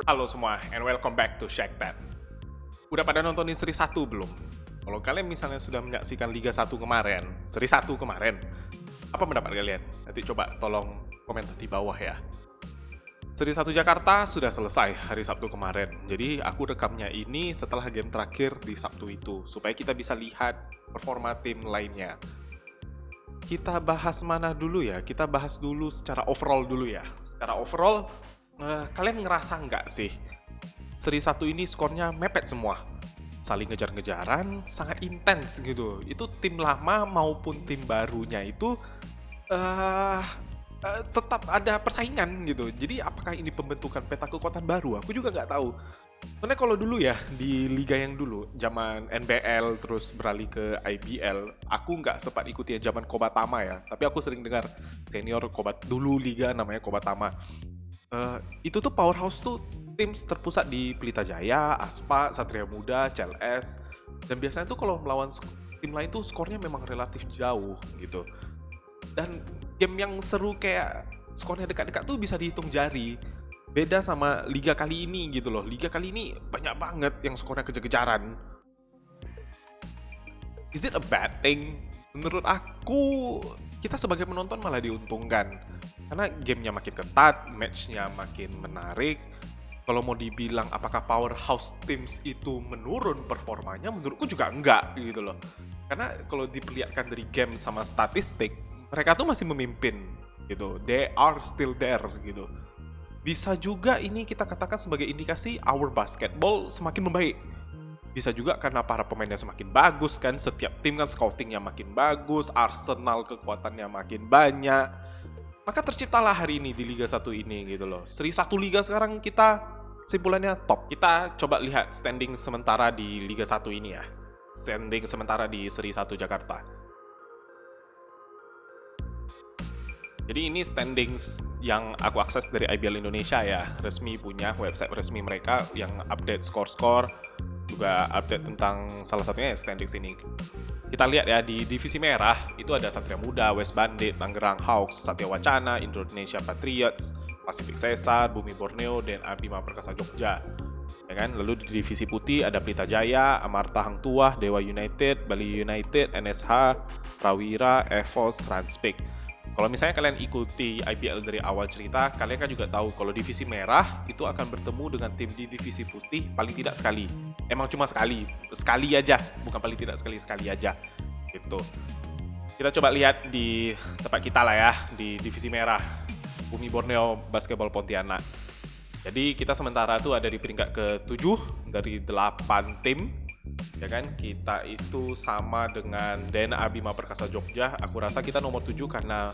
Halo semua, and welcome back to Shack That. Udah pada nontonin seri 1 belum? Kalau kalian misalnya sudah menyaksikan Liga 1 kemarin, seri 1 kemarin, apa pendapat kalian? Nanti coba tolong komentar di bawah ya. Seri 1 Jakarta sudah selesai hari Sabtu kemarin, jadi aku rekamnya ini setelah game terakhir di Sabtu itu, supaya kita bisa lihat performa tim lainnya. Kita bahas mana dulu ya? Kita bahas dulu secara overall dulu ya. Secara overall, kalian ngerasa nggak sih? Seri 1 ini skornya mepet semua. Saling ngejar-ngejaran, sangat intens gitu. Itu tim lama maupun tim barunya itu tetap ada persaingan gitu. Jadi apakah ini pembentukan peta kekuatan baru? Aku juga nggak tahu. Soalnya kalau dulu ya, di liga yang dulu, zaman NBL terus beralih ke IBL, aku nggak sempat ikuti yang zaman Kobatama ya. Tapi aku sering dengar senior dulu liga namanya Kobatama. Itu tuh powerhouse tuh tim terpusat di Pelita Jaya, Aspa, Satria Muda, CLS. Dan biasanya tuh kalau melawan tim lain tuh skornya memang relatif jauh gitu. Dan game yang seru kayak skornya dekat-dekat tuh bisa dihitung jari. Beda sama liga kali ini gitu loh. Liga kali ini banyak banget yang skornya kejar-kejaran. Is it a bad thing? Menurut aku, kita sebagai penonton malah diuntungkan. Karena gamenya makin ketat, matchnya makin menarik. Kalau mau dibilang apakah powerhouse teams itu menurun performanya, menurutku juga enggak gitu loh. Karena kalau diperlihatkan dari game sama statistik, mereka tuh masih memimpin gitu. They are still there gitu. Bisa juga ini kita katakan sebagai indikasi our basketball semakin membaik. Bisa juga karena para pemainnya semakin bagus kan, setiap tim kan scoutingnya makin bagus, arsenal kekuatannya makin banyak. Maka terciptalah hari ini di Liga 1 ini gitu loh. Seri 1 Liga sekarang kita simpulannya top. Kita coba lihat standing sementara di Liga 1 ini ya. Standing sementara di Seri 1 Jakarta. Jadi ini standings yang aku akses dari IBL Indonesia ya. Resmi punya website resmi mereka yang update skor-skor. Juga update tentang salah satunya standings ini. Kita lihat ya, di divisi merah itu ada Satria Muda, West Bandit, Tangerang Hawks, Satya Wacana, Indonesia Patriots, Pacific Caesar, Bumi Borneo, dan Bima Perkasa Jogja. Ya kan? Lalu di divisi putih ada Pelita Jaya, Amarta Hang Tuah, Dewa United, Bali United, NSH, Prawira, Evos, Ranspik. Kalau misalnya kalian ikuti IBL dari awal cerita, kalian kan juga tahu kalau divisi merah itu akan bertemu dengan tim di divisi putih paling tidak sekali. Emang cuma sekali aja, bukan paling tidak sekali aja. Gitu. Kita coba lihat di tempat kita lah ya, di divisi merah, Bumi Borneo Basketball Pontianak. Jadi kita sementara tuh ada di peringkat ke-7 dari 8 tim. Ya kan, kita itu sama dengan DNA Bima Perkasa Jogja. Aku rasa kita nomor 7 karena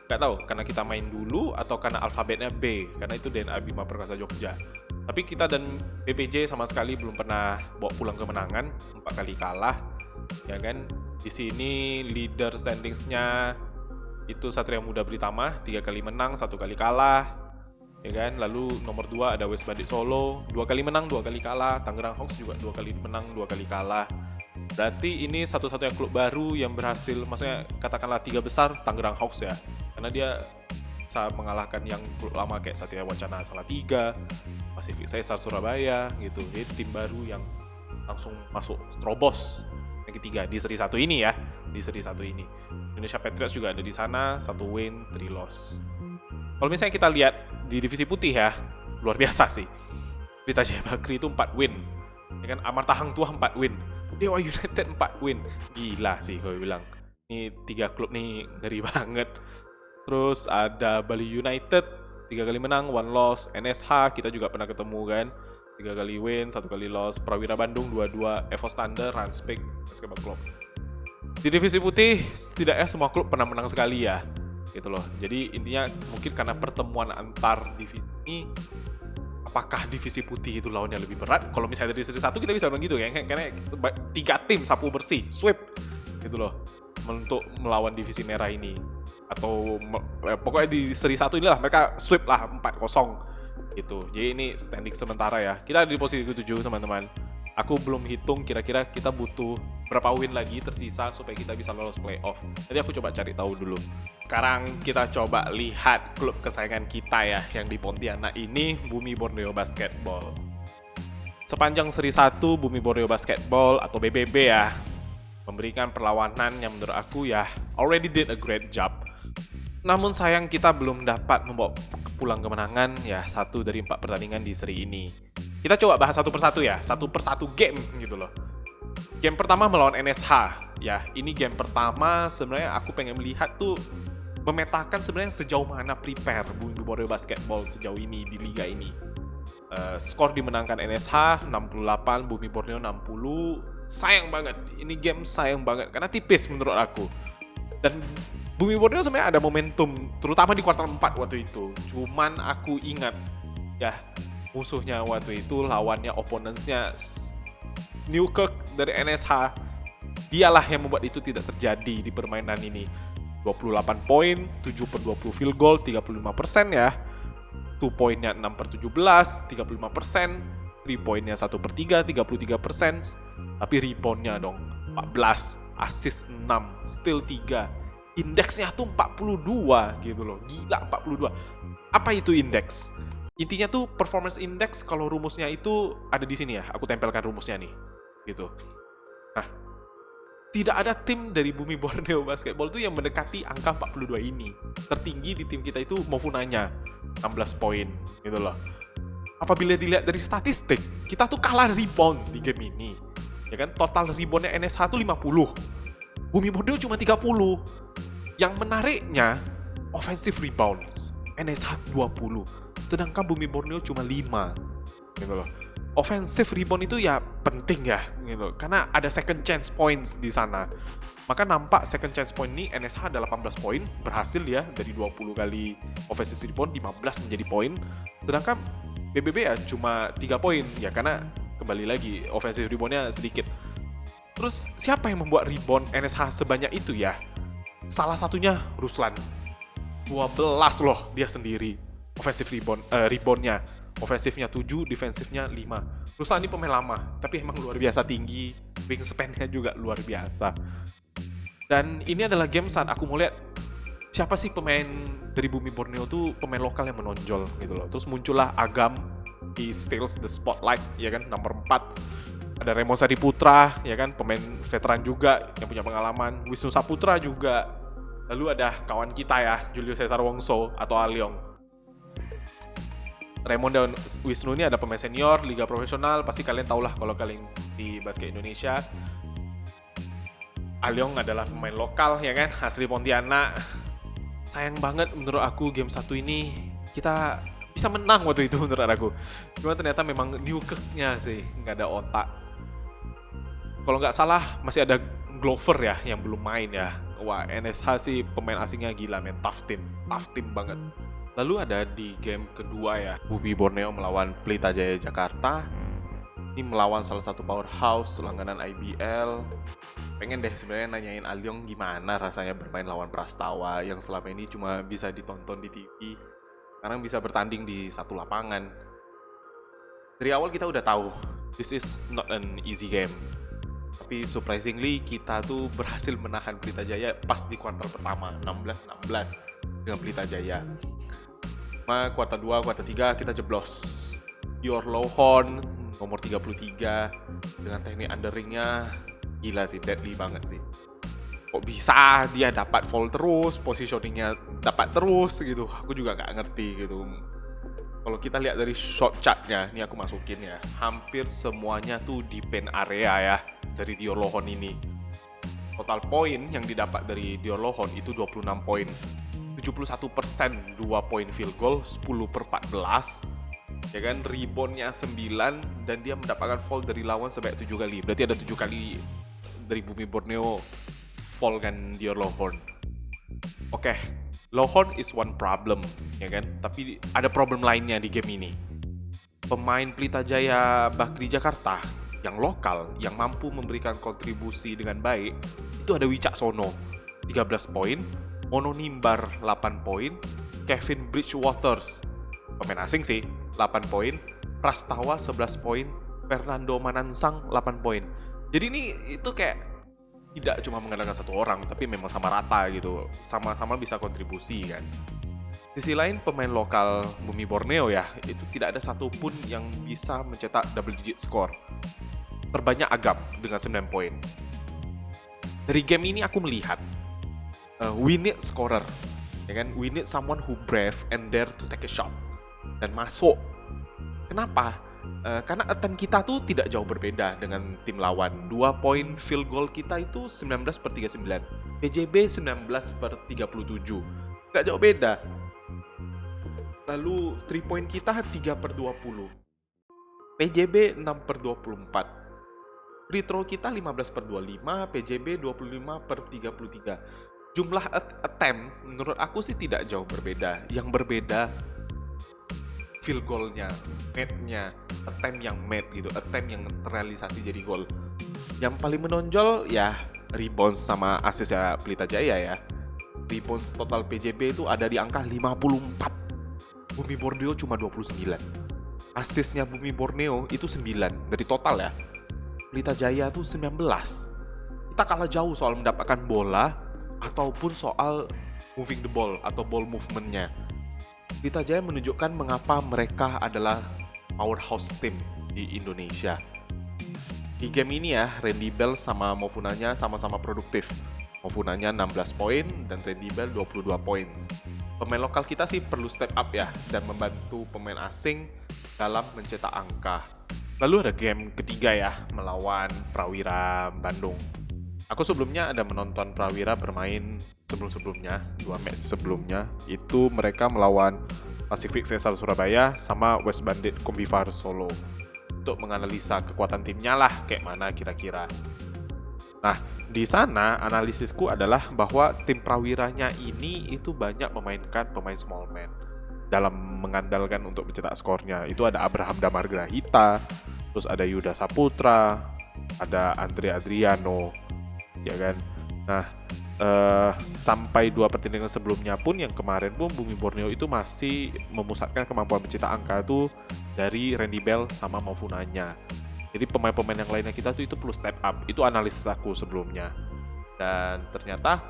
nggak tahu, karena kita main dulu atau karena alfabetnya B, karena itu DNA Bima Perkasa Jogja. Tapi kita dan BPJ sama sekali belum pernah bawa pulang kemenangan, 4 kali kalah. Ya kan, di sini leader standingsnya itu Satria Muda Britama, 3 kali menang, 1 kali kalah. Ya kan, lalu nomor 2 ada West Bandit Solo, 2 kali menang, 2 kali kalah. Tangerang Hawks juga 2 kali menang, 2 kali kalah. Berarti ini satu-satunya klub baru yang berhasil, maksudnya katakanlah 3 besar Tangerang Hawks ya, karena dia bisa mengalahkan yang klub lama kayak Satya Wacana Salatiga, Pacific Caesar Surabaya gitu. Jadi tim baru yang langsung masuk terobos yang ketiga di seri 1 ini ya, di seri 1 ini. Indonesia Patriots juga ada di sana, 1 win, 3 loss. Kalau misalnya kita lihat di divisi putih ya, luar biasa sih. Pelita Jaya Bakri itu 4 win. Ya kan, Amarta Hang Tuah 4 win. Dewa United 4 win. Gila sih kalau bilang. Ini 3 klub nih ngeri banget. Terus ada Bali United 3 kali menang, 1 loss. NSH kita juga pernah ketemu kan. 3 kali win, 1 kali loss. Prawira Bandung 2-2, Evos Thunder, Ranspik, Basketball Club. Di divisi putih setidaknya semua klub pernah menang sekali ya. Gitu loh. Jadi intinya mungkin karena pertemuan antar divisi ini, apakah divisi putih itu lawannya lebih berat? Kalau misalnya dari seri 1 kita bisa bilang gitu ya, karena 3 tim sapu bersih, sweep gitu loh, untuk melawan divisi merah ini. Atau pokoknya di seri 1 inilah mereka sweep lah 4-0 gitu. Jadi ini standing sementara ya. Kita ada di posisi ke-7 teman-teman. Aku belum hitung kira-kira kita butuh berapa win lagi tersisa supaya kita bisa lolos playoff. Jadi aku coba cari tahu dulu. Sekarang kita coba lihat klub kesayangan kita ya, yang di Pontianak ini, Bumi Borneo Basketball. Sepanjang seri 1, Bumi Borneo Basketball atau BBB ya, memberikan perlawanan yang menurut aku ya already did a great job. Namun sayang kita belum dapat membawa pulang kemenangan ya 1 dari 4 pertandingan di seri ini. Kita coba bahas satu persatu ya, satu persatu game gitu loh. Game pertama melawan NSH ya, ini game pertama sebenarnya aku pengen melihat tuh memetakan sebenarnya sejauh mana prepare Bumi Borneo Basketball sejauh ini di liga ini. Skor dimenangkan NSH 68, Bumi Borneo 60. Sayang banget, ini game sayang banget karena tipis menurut aku. Dan Bumi Borneo sebenarnya ada momentum, terutama di kuartal 4 waktu itu. Cuman aku ingat ya, musuhnya waktu itu, lawannya, opponentsnya Newkirk dari NSH. Dialah yang membuat itu tidak terjadi di permainan ini. 28 poin, 7/20 field goal, 35% ya. 2 poinnya 6/17, 35%. 3 poinnya 1/3, 33%. Tapi reboundnya dong 14, assist 6, steal 3. Indeksnya tuh 42 gitu loh. Gila, 42. Apa itu indeks? Intinya tuh performance index, kalau rumusnya itu ada di sini ya. Aku tempelkan rumusnya nih. Gitu. Nah, tidak ada tim dari Bumi Borneo Basketball tuh yang mendekati angka 42 ini. Tertinggi di tim kita itu Mofunanya, 16 poin gitu loh. Apabila dilihat dari statistik, kita tuh kalah rebound di game ini. Ya kan, total reboundnya NSH tuh 50. Bumi Borneo cuma 30. Yang menariknya, offensive rebounds NSH 20. Sedangkan Bumi Borneo cuma 5. Gitu loh. Offensive rebound itu ya penting ya gitu. Karena ada second chance points di sana. Maka nampak second chance point ini NSH ada 18 poin, berhasil ya dari 20 kali offensive rebound 15 menjadi poin. Sedangkan BBB ya cuma 3 poin ya, karena kembali lagi offensive reboundnya sedikit. Terus siapa yang membuat rebound NSH sebanyak itu ya? Salah satunya Ruslan. 12 loh dia sendiri offensive reboundnya. Offensifnya 7, defensifnya 5. Ruslan ini pemain lama, tapi emang luar biasa tinggi. Wingspan-nya juga luar biasa. Dan ini adalah game saat aku mau lihat siapa sih pemain dari Bumi Borneo tuh, pemain lokal yang menonjol gitu loh. Terus muncullah Agam, he steals the spotlight ya kan, nomor 4. Ada Raymond Sari Putra ya kan, pemain veteran juga yang punya pengalaman. Wisnu Saputra juga. Lalu ada kawan kita ya, Julius Cesar Wongso atau Aliong. Raymond dan Wisnu ini ada pemain senior, liga profesional, pasti kalian tahulah kalau kalian di basket Indonesia. Aliong adalah pemain lokal ya kan, asli Pontianak. Sayang banget menurut aku game 1 ini kita bisa menang waktu itu menurut aku. Cuma ternyata memang Newkirk-nya sih nggak ada otak. Kalau nggak salah masih ada Glover ya yang belum main ya. Wah, NSH sih pemain asingnya gila men, tough team banget. Lalu ada di game kedua ya, Bumi Borneo melawan Pelita Jaya Jakarta. Ini melawan salah satu powerhouse langganan IBL. Pengen deh sebenarnya nanyain Aliong gimana rasanya bermain lawan Prastawa yang selama ini cuma bisa ditonton di TV. Sekarang bisa bertanding di satu lapangan. Dari awal kita udah tahu, this is not an easy game. Tapi surprisingly kita tuh berhasil menahan Pelita Jaya pas di kuartal pertama, 16-16 dengan Pelita Jaya. Nah, kuartal 2, kuartal 3 kita jeblos. Dior Lohorn nomor 33 dengan teknik underringnya gila sih, deadly banget sih. Kok bisa dia dapat foul terus, positioningnya dapat terus gitu. Aku juga nggak ngerti gitu. Kalau kita lihat dari shot chartnya, ini aku masukin ya, hampir semuanya tuh di paint area ya dari Dior Lohorn ini. Total poin yang didapat dari Dior Lohorn itu 26 poin. 71% 2 poin field goal, 10/14. Ya kan, reboundnya 9 dan dia mendapatkan foul dari lawan sebanyak 7 kali. Berarti ada 7 kali dari Bumi Borneo foul kan Dior Lohorn. Oke, Lohorn is one problem, ya kan? Tapi ada problem lainnya di game ini. Pemain Pelita Jaya Bakri Jakarta yang lokal, yang mampu memberikan kontribusi dengan baik, itu ada Wicaksono, 13 poin, Mono Nimbar, 8 poin, Kevin Bridgewaters, pemain asing sih, 8 poin, Prastawa 11 poin, Fernando Manansang 8 poin. Jadi ini itu kayak tidak cuma mengandalkan satu orang, tapi memang sama rata gitu, sama-sama bisa kontribusi kan. Sisi lain pemain lokal Bumi Borneo ya, itu tidak ada satupun yang bisa mencetak double digit score. Terbanyak Agam dengan 9 poin. Dari game ini aku melihat we need scorer, ya kan? We need someone who brave and dare to take a shot dan masuk. Kenapa? Karena attempt kita tuh tidak jauh berbeda dengan tim lawan. 2 poin field goal kita itu 19/39. PJB 19/37. Gak jauh beda. Lalu 3 point kita 3/20. PJB 6/24. Free throw kita 15/25, PJB 25/33. Jumlah attempt menurut aku sih tidak jauh berbeda. Yang berbeda field goal-nya, made-nya, attempt yang made gitu, attempt yang terrealisasi jadi gol. Yang paling menonjol ya rebounds sama assist ya Pelita Jaya ya. Rebounds total PJB itu ada di angka 54. Bumi Borneo cuma 29. Assist-nya Bumi Borneo itu 9 dari total ya. Pelita Jaya tuh 19. Kita kalah jauh soal mendapatkan bola ataupun soal moving the ball atau ball movement-nya. Pelita Jaya menunjukkan mengapa mereka adalah powerhouse team di Indonesia. Di game ini ya, Randy Bell sama Mofunanya sama-sama produktif. Mofunanya 16 poin dan Randy Bell 22 poin. Pemain lokal kita sih perlu step up ya dan membantu pemain asing dalam mencetak angka. Lalu ada game ketiga ya, melawan Prawira Bandung. Aku sebelumnya ada menonton Prawira bermain sebelum-sebelumnya, 2 match sebelumnya. Itu mereka melawan Pacific Cesar Surabaya sama West Bandit Kombivar Solo. Untuk menganalisa kekuatan timnya lah, kayak mana kira-kira. Nah, di sana analisisku adalah bahwa tim Prawiranya ini itu banyak memainkan pemain small man dalam mengandalkan untuk mencetak skornya. Itu ada Abraham Damar Grahita, terus ada Yuda Saputra, ada Andre Adriano, ya kan. Nah, sampai 2 pertandingan sebelumnya pun yang kemarin pun Bumi Borneo itu masih memusatkan kemampuan mencetak angka itu dari Randy Bell sama Mofunanya. Jadi pemain-pemain yang lainnya kita tuh itu perlu step up. Itu analisis aku sebelumnya. Dan ternyata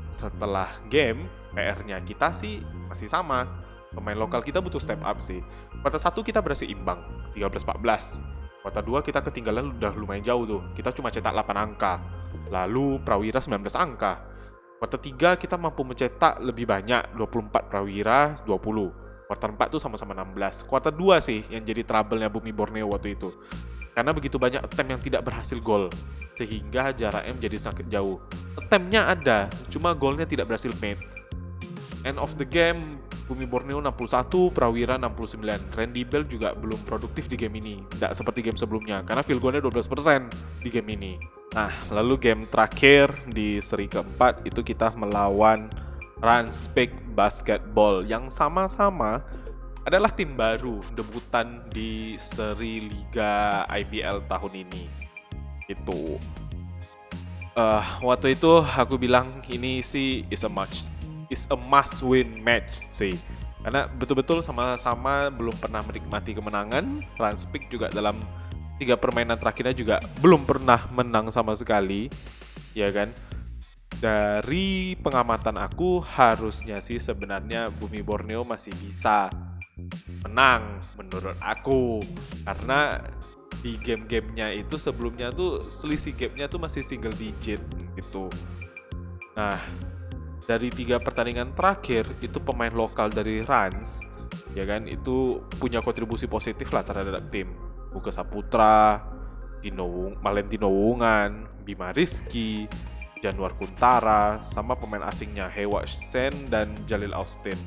setelah game PR-nya kita sih masih sama. Pemain lokal kita butuh step up sih. Kuarter 1 kita berhasil imbang 13-14. Kuarter 2 kita ketinggalan udah lumayan jauh tuh. Kita cuma cetak 8 angka. Lalu Prawira 19 angka. Kuarter 3 kita mampu mencetak lebih banyak, 24 Prawira, 20. Kuarter 4 tuh sama-sama 16. Kuarter 2 sih yang jadi trouble-nya Bumi Borneo waktu itu. Karena begitu banyak attempt yang tidak berhasil gol, sehingga jaraknya menjadi sangat jauh. Attempt-nya ada, cuma golnya tidak berhasil made. End of the game, Bumi Borneo 61, Prawira 69. Randy Bell juga belum produktif di game ini. Tidak seperti game sebelumnya, karena field goal-nya 12% di game ini. Nah, lalu game terakhir di seri keempat itu kita melawan Ranspik Basketball yang sama-sama adalah tim baru debutan di seri Liga IBL tahun ini. Itu waktu itu aku bilang ini sih is a must win match sih. Karena betul-betul sama-sama belum pernah menikmati kemenangan. Ranspik juga dalam 3 permainan terakhirnya juga belum pernah menang sama sekali, ya kan? Dari pengamatan aku harusnya sih sebenarnya Bumi Borneo masih bisa menang menurut aku, karena di game-gamenya itu sebelumnya tuh selisih gamenya tuh masih single digit gitu. Nah, dari 3 pertandingan terakhir itu pemain lokal dari Rans, ya kan, itu punya kontribusi positif lah terhadap tim. Buka Saputra, Valentino Wungan, Bima Rizky, Januar Kuntara, sama pemain asingnya Hewa Sen dan Jalil Austin.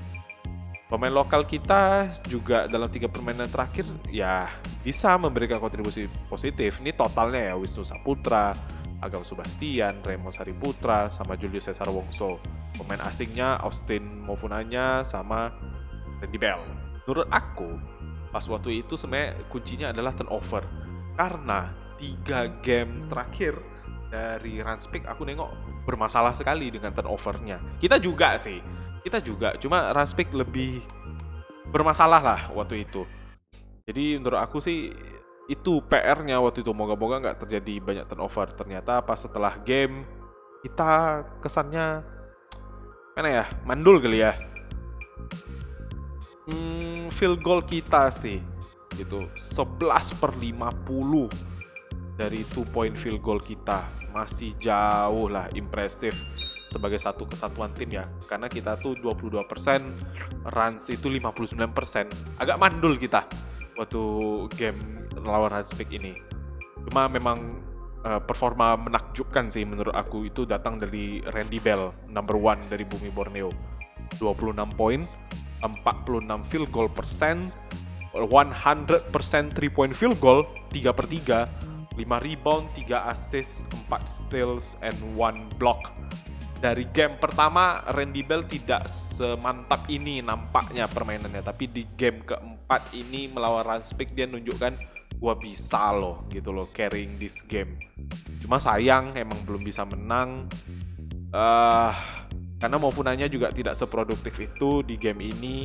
Pemain lokal kita juga dalam 3 permainan terakhir ya bisa memberikan kontribusi positif. Ini totalnya ya, Wisnu Saputra, Agam Subastian, Remo Sariputra, sama Julius Cesar Wongso. Pemain asingnya Austin Mofunanya sama Randy Bell. Menurut aku, pas waktu itu sebenarnya kuncinya adalah turnover. Karena 3 game terakhir dari Ranspik aku nengok bermasalah sekali dengan turnovernya. Kita juga, cuma Ranspik lebih bermasalah lah waktu itu. Jadi menurut aku sih itu PR-nya waktu itu, moga-moga nggak terjadi banyak turnover. Ternyata pas setelah game kita kesannya mana ya, mandul kali ya. Field goal kita sih gitu 11/50 dari 2 point field goal kita, masih jauh lah impresif sebagai satu kesatuan tim ya, karena kita tuh 22%, runs itu 59%. Agak mandul kita waktu game lawan Ranspik ini. Cuma memang performa menakjubkan sih menurut aku itu datang dari Randy Bell, number 1 dari Bumi Borneo. 26 poin, 46 field goal persen, 100% 3 point field goal, 3/3, 5 rebound, 3 assist, 4 steals, and 1 block. Dari game pertama, Randy Bell tidak semantap ini nampaknya permainannya, tapi di game keempat ini melawan Ranspik dia nunjukkan gua bisa loh gitu loh carrying this game. Cuma sayang emang belum bisa menang. Karena Mofunanya juga tidak seproduktif itu di game ini.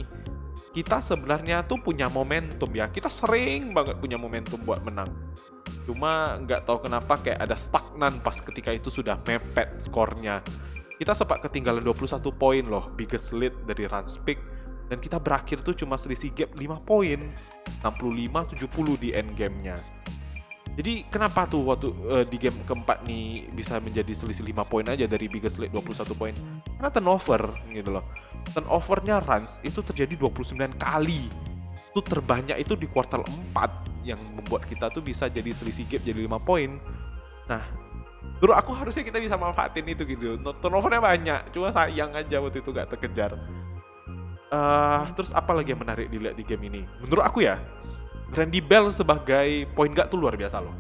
Kita sebenarnya tuh punya momentum ya. Kita sering banget punya momentum buat menang. Cuma nggak tahu kenapa kayak ada stagnan pas ketika itu sudah mepet skornya. Kita sempat ketinggalan 21 poin loh, biggest lead dari Ranspik. Dan kita berakhir tuh cuma selisih gap 5 poin, 65-70 di end game-nya. Jadi kenapa tuh waktu di game keempat nih bisa menjadi selisih 5 poin aja dari biggest lead 21 poin? Karena turnover gitu loh. Turnovernya Rans itu terjadi 29 kali. Itu terbanyak itu di kuartal 4 yang membuat kita tuh bisa jadi selisih gap jadi 5 poin. Nah, menurut aku harusnya kita bisa manfaatin itu gitu. Turnovernya banyak, cuma sayang aja waktu itu gak terkejar. Terus apa lagi yang menarik dilihat di game ini? Menurut aku ya, Randy Bell sebagai point guard tuh luar biasa loh.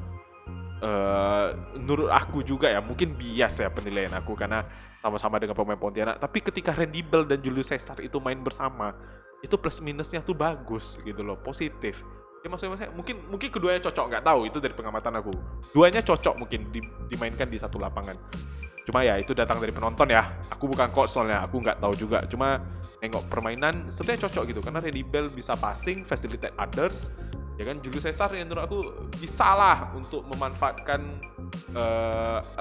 Menurut aku juga ya, mungkin bias ya penilaian aku karena sama-sama dengan pemain Pontianak. Tapi ketika Randy Bell dan Julius Caesar itu main bersama, itu plus minusnya tuh bagus gitu loh, positif. Ya maksudnya mungkin keduanya cocok, nggak tahu itu dari pengamatan aku. Duanya cocok mungkin dimainkan di satu lapangan. Cuma ya itu datang dari penonton ya. Aku bukan coach soalnya, aku nggak tahu juga. Cuma nengok permainan sebenarnya cocok gitu karena Randy Bell bisa passing, facilitate others. Ya kan Julius Caesar yang menurut aku bisa lah untuk memanfaatkan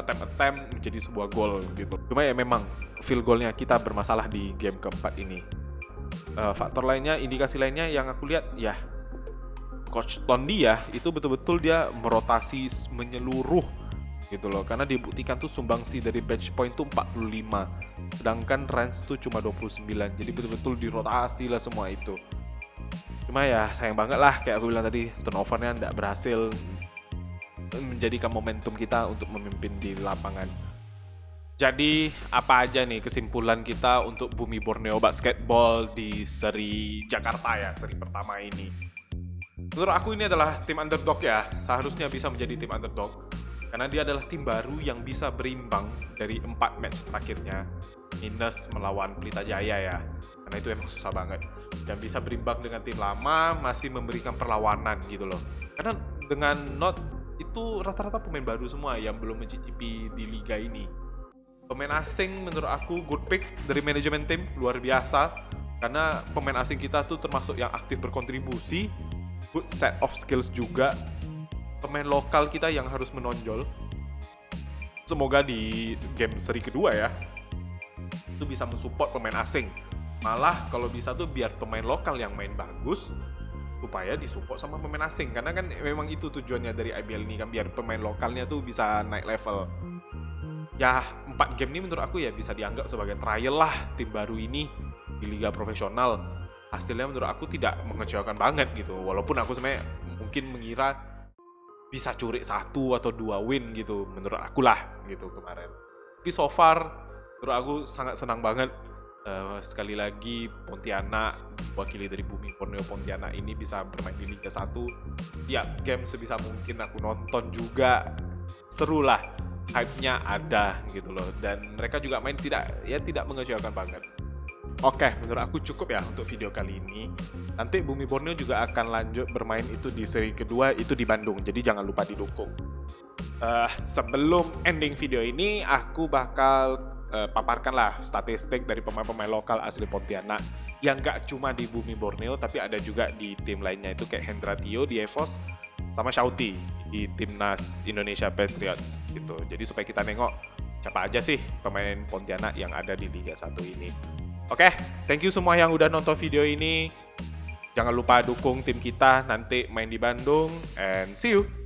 attempt menjadi sebuah gol gitu. Cuma ya memang field goalnya kita bermasalah di game keempat ini. Faktor lainnya, indikasi lainnya yang aku lihat ya Coach Tondi ya itu betul-betul dia merotasi menyeluruh gitu loh, karena dibuktikan tuh sumbangsi dari bench point tuh 45 sedangkan range tuh cuma 29, jadi betul-betul dirotasi lah semua itu. Cuma ya sayang banget lah kayak aku bilang tadi, turnovernya tidak berhasil menjadikan momentum kita untuk memimpin di lapangan. Jadi apa aja nih kesimpulan kita untuk Bumi Borneo Basketball di seri Jakarta ya, seri pertama ini? Menurut aku ini adalah tim underdog ya, seharusnya bisa menjadi tim underdog. Karena dia adalah tim baru yang bisa berimbang dari 4 match terakhirnya. Minus melawan Pelita Jaya ya. Karena itu emang susah banget. Dan bisa berimbang dengan tim lama, masih memberikan perlawanan gitu loh. Karena dengan Not itu rata-rata pemain baru semua yang belum mencicipi di liga ini. Pemain asing menurut aku good pick dari manajemen tim, luar biasa. Karena pemain asing kita tuh termasuk yang aktif berkontribusi. Good set of skills juga. Pemain lokal kita yang harus menonjol. Semoga di game seri kedua ya itu bisa mensupport pemain asing. Malah kalau bisa tuh biar pemain lokal yang main bagus supaya disupport sama pemain asing. Karena kan memang itu tujuannya dari IBL ini kan, biar pemain lokalnya tuh bisa naik level. Ya 4 game ini menurut aku ya bisa dianggap sebagai trial lah tim baru ini di liga profesional. Hasilnya menurut aku tidak mengecewakan banget gitu. Walaupun aku sebenarnya mungkin mengira bisa curi 1 atau 2 win gitu menurut aku lah gitu kemarin. Tapi so far menurut aku sangat senang banget sekali lagi Pontianak, wakili dari Bumi Borneo Pontianak ini bisa bermain di Liga 1. Tiap game sebisa mungkin aku nonton juga, seru lah, hype-nya ada gitu loh, dan mereka juga main tidak mengecewakan banget. Oke, menurut aku cukup ya untuk video kali ini. Nanti Bumi Borneo juga akan lanjut bermain itu di seri kedua itu di Bandung, jadi jangan lupa didukung. Sebelum ending video ini, aku bakal paparkan lah statistik dari pemain-pemain lokal asli Pontianak yang gak cuma di Bumi Borneo, tapi ada juga di tim lainnya itu kayak Hendra Tio di EVOS sama Shauti di Timnas Indonesia Patriots gitu. Jadi supaya kita nengok siapa aja sih pemain Pontianak yang ada di Liga 1 ini. Oke, thank you semua yang udah nonton video ini. Jangan lupa dukung tim kita nanti main di Bandung, and see you!